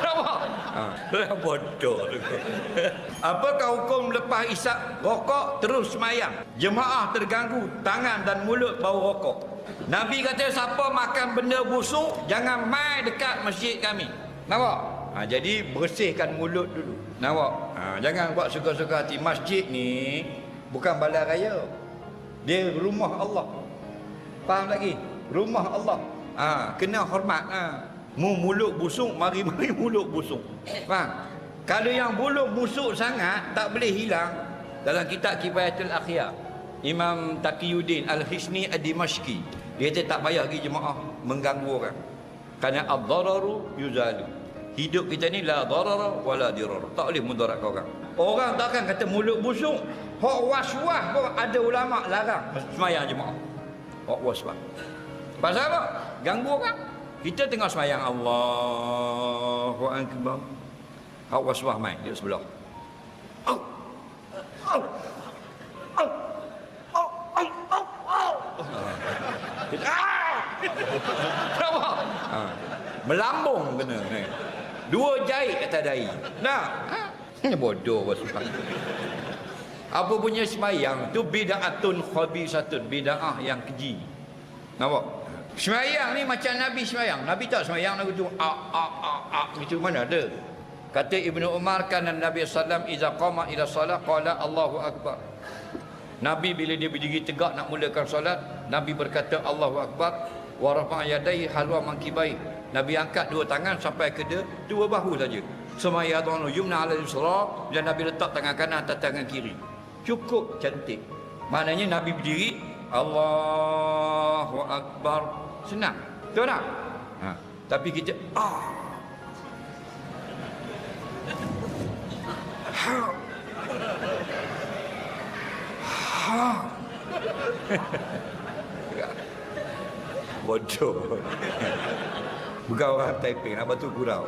Nampak? Bodoh. Apakah hukum lepas isyak rokok terus semayang? Jemaah terganggu, tangan dan mulut bau rokok. Nabi kata siapa makan benda busuk jangan mai dekat masjid kami. Nampak? Jadi bersihkan mulut dulu. Nampak? Jangan buat suka-suka hati. Masjid ni bukan balai raya. Dia rumah Allah. Faham lagi? Rumah Allah. Kena hormat. Mulut busuk, mari-mari mulut busuk. Faham? Kalau yang mulut busuk sangat tak boleh hilang. Dalam kitab Kifayatul Akhyar, Imam Taqiyuddin Al-Hisni Ad-Dimashqi, dia kata tak payah pergi jemaah mengganggu orang. Kerana ad-dararu yuzalu. Hidup kita ni la darara wala dirar. Tak boleh mudaratkan orang. Orang takkan kata mulut busuk. Hak was-was pun ada ulama larang semayang jemaah. Hak was-was. Pasal apa? Ganggu orang. Kita tengah semayang Allahu Akbar. Hak was-was main di sebelah. Melambung kena ni. Dua jahit atas dahi. Nah, bodoh was-was. Apa punya semayang tu bid'atun khabisatun, bid'ah yang keji. Nampak? Semayang ni macam Nabi semayang. Nabi tak semayang lagu tu gitu, mana ada. Kata Ibnu Umar, kan Nabi sallam iza qama ila salat qala Allahu akbar. Nabi bila dia berdiri tegak nak mulakan solat, Nabi berkata Allahu akbar wa rafa'a yadayhi halwa mankibai. Nabi angkat dua tangan sampai ke dua bahu saja. Sumayadun yumna ala yusra, dan Nabi letak tangan kanan atas tangan kiri. Cukup cantik. Maknanya Nabi berdiri Allahu akbar. Senang. Betul tak? Tapi kita bodoh. Bukan orang Taiping, nak batu gurau.